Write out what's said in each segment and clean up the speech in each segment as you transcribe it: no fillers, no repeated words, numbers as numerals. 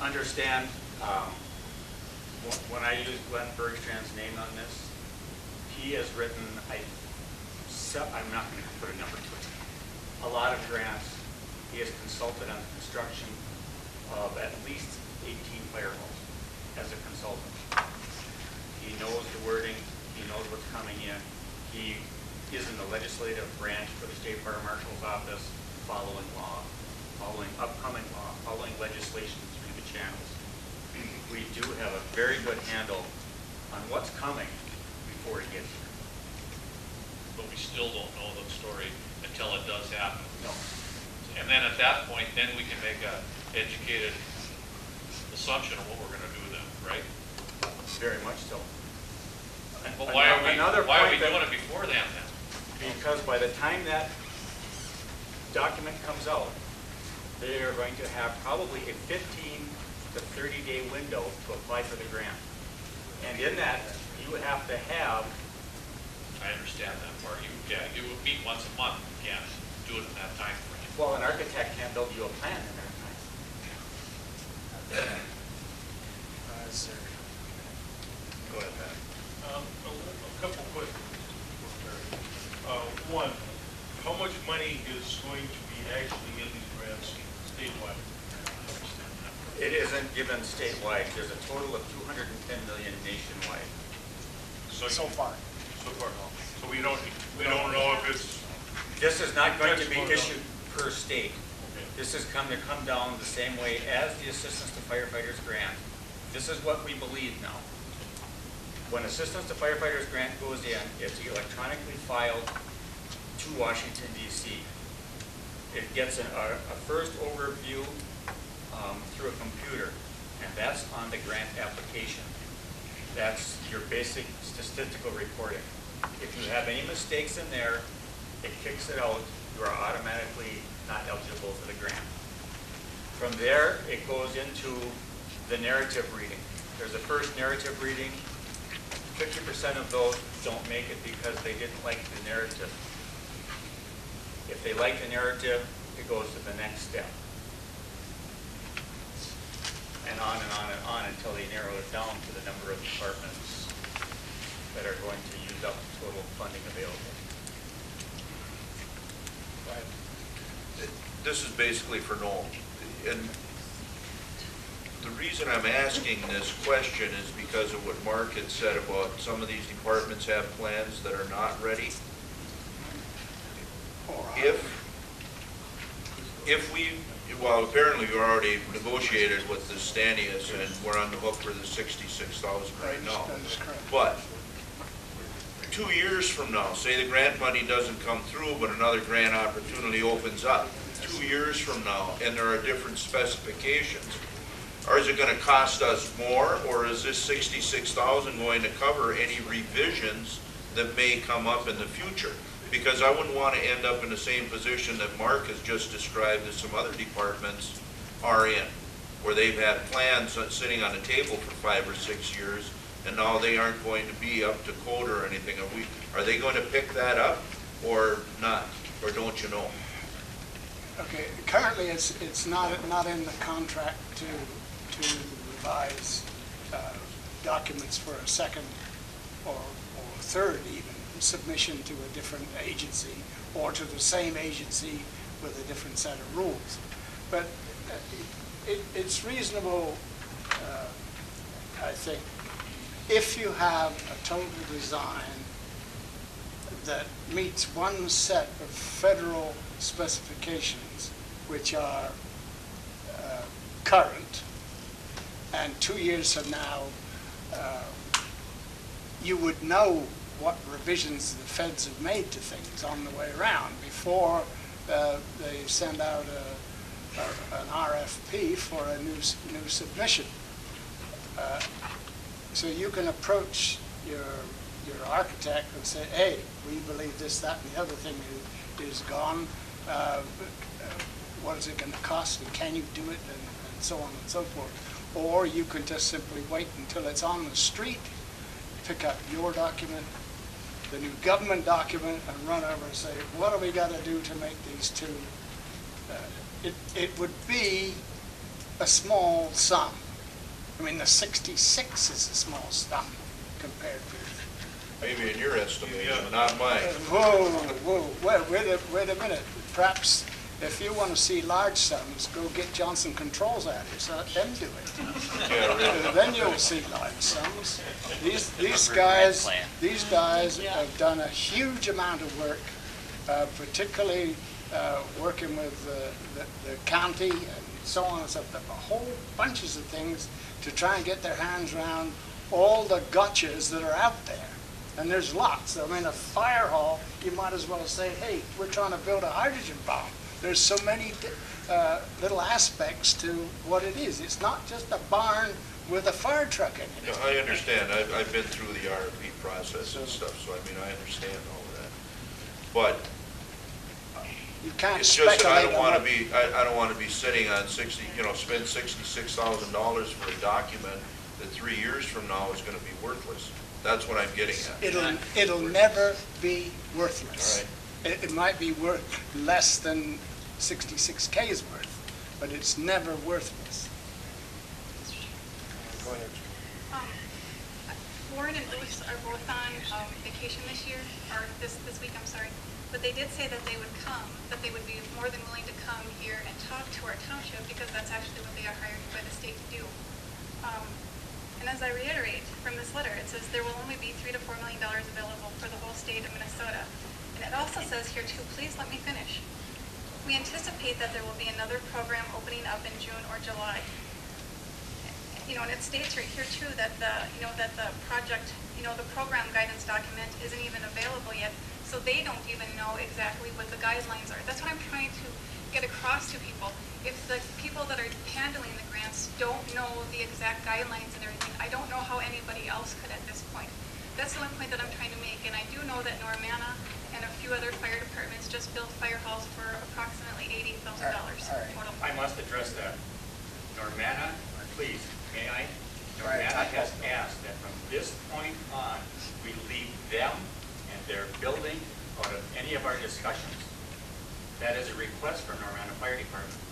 understand, when I use Glenn Bergstrand's name on this, he has written, I'm not going to put a number to it, a lot of grants. He has consulted on the construction of at least 18 fire halls as a consultant. He knows the wording, he knows what's coming in. He is in the legislative branch for the State Fire Marshal's Office, following law, following upcoming law, following legislation through the channels. We do have a very good handle on what's coming before it gets here. But we still don't know the story until it does happen. No. And then at that point, then we can make a educated assumption of what we're going to do then, right? Very much so. But why are we doing it before then? Because by the time that document comes out, they are going to have probably a 15 to 30-day window to apply for the grant. And in that, you have to have. I understand that part. You would meet once a month. You can't do it in that time frame. Well, an architect can't build you a plan in that time. Sir. Go ahead, Pat. A couple quick. One, how much money is going to be actually in these grants statewide? It isn't given statewide. There's a total of $210 million nationwide. So far. So far, no. So we don't know if it's. This is not going to be issued per state. Okay. This is going to come down the same way as the Assistance to Firefighters Grant. This is what we believe now. When Assistance to Firefighters Grant goes in, it's electronically filed to Washington, D.C. It gets a first overview through a computer, and that's on the grant application. That's your basic statistical reporting. If you have any mistakes in there, it kicks it out. You are automatically not eligible for the grant. From there, it goes into the narrative reading. There's a first narrative reading. 50% of those don't make it because they didn't like the narrative. If they like the narrative, it goes to the next step. And on and on and on until they narrow it down to the number of departments that are going to use up the total funding available. This is basically for Noel. And the reason I'm asking this question is because of what Mark had said about some of these departments have plans that are not ready. If we, well, apparently we already negotiated with the Stanius and we're on the hook for the $66,000 right now. That is correct. But 2 years from now, say the grant money doesn't come through, but another grant opportunity opens up 2 years from now, and there are different specifications. Or is it going to cost us more, or is this $66,000 going to cover any revisions that may come up in the future? Because I wouldn't want to end up in the same position that Mark has just described that some other departments are in, where they've had plans sitting on the table for 5 or 6 years, and now they aren't going to be up to code or anything. Are they going to pick that up or not, or don't you know? Okay, currently it's not in the contract to revise documents for a second or third even submission to a different agency or to the same agency with a different set of rules. But it's reasonable, I think, if you have a total design that meets one set of federal specifications which are current, and 2 years from now you would know what revisions the feds have made to things on the way around before they send out an RFP for a new submission. So you can approach your architect and say, hey, we believe this, that, and the other thing is gone. What is it going to cost, and can you do it, and so on and so forth. Or you can just simply wait until it's on the street, pick up your document, the new government document, and run over and say, what do we got to do to make these two? It would be a small sum. I mean, the 66 is a small sum compared to. Maybe in your estimation, not mine. Whoa, wait a minute. Perhaps if you want to see large sums, go get Johnson Controls out here, so let them do it. Yeah, really. Then you'll see large sums. These guys have done a huge amount of work, particularly working with the county and so on and so forth, whole bunches of things to try and get their hands around all the gotchas that are out there. And there's lots. I mean, a fire hall, you might as well say, hey, we're trying to build a hydrogen bomb. There's so many little aspects to what it is. It's not just a barn with a fire truck in it. No, I understand. I've been through the RFP process and stuff, so I mean, I understand all of that. But You can't it's just that I speculate don't on want to what- be, I don't want to be sitting on spend $66,000 for a document that 3 years from now is going to be worthless. That's what I'm getting at. It'll never be worthless. All right. It might be worth less than 66K is worth, but it's never worthless. Go ahead. Warren and Bruce are both on vacation this year, or this week, I'm sorry. But they did say that they would come, that they would be more than willing to come here and talk to our township, because that's actually what they are hired by the state to do. And as I reiterate from this letter, it says there will only be $3 to $4 million available for the whole state of Minnesota. And it also says here too, please let me finish. We anticipate that there will be another program opening up in June or July. You know, and it states right here too that the project, the program guidance document isn't even available yet, so they don't even know exactly what the guidelines are. That's what I'm trying to get across to people. If the people that are handling the grants don't know the exact guidelines and everything, I don't know how anybody else could at this point. That's the one point that I'm trying to make, and I do know that Normanna and a few other fire departments just built fire halls for approximately $80,000 total. I must address that. Normanna, please, may I? Right. Normanna has asked that from this point on, we leave them and their building out of any of our discussions. That is a request from Normanna Fire Department.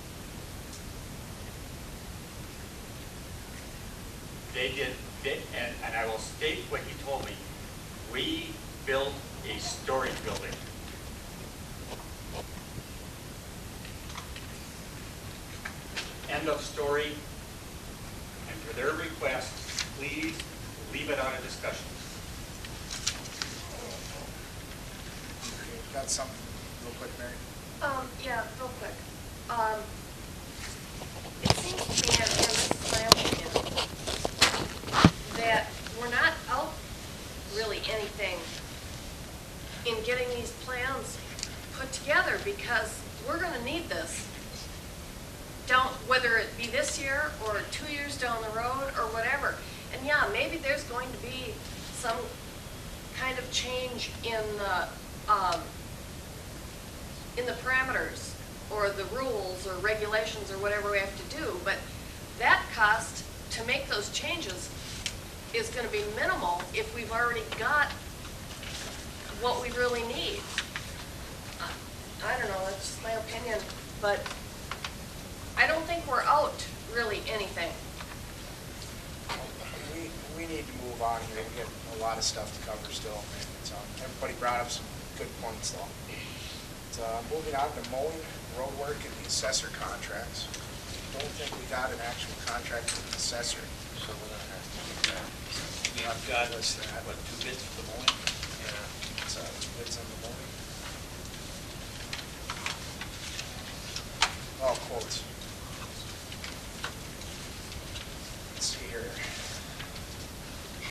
And I will state what he told me. We built a storage building. End of story. And for their request, please leave it out of discussions. Got something real quick, Mary? Yeah, real quick. It seems to me, and this is my opinion, that we're not out really anything in getting these plans put together, because we're gonna need this. Whether it be this year or 2 years down the road or whatever. And yeah, maybe there's going to be some kind of change in the parameters or the rules or regulations or whatever we have to do, but that cost to make those changes is going to be minimal if we've already got what we really need. I don't know, that's just my opinion, but I don't think we're out really anything. We need to move on here. We got a lot of stuff to cover still. So everybody brought up some good points though. So moving on to mowing, road work, and the assessor contracts. Don't think we got an actual contract with the assessor. So we're gonna have to do that. I've got, What's that? what, 2 bids for the mowing? Yeah. So bids on the mowing. Oh, quotes.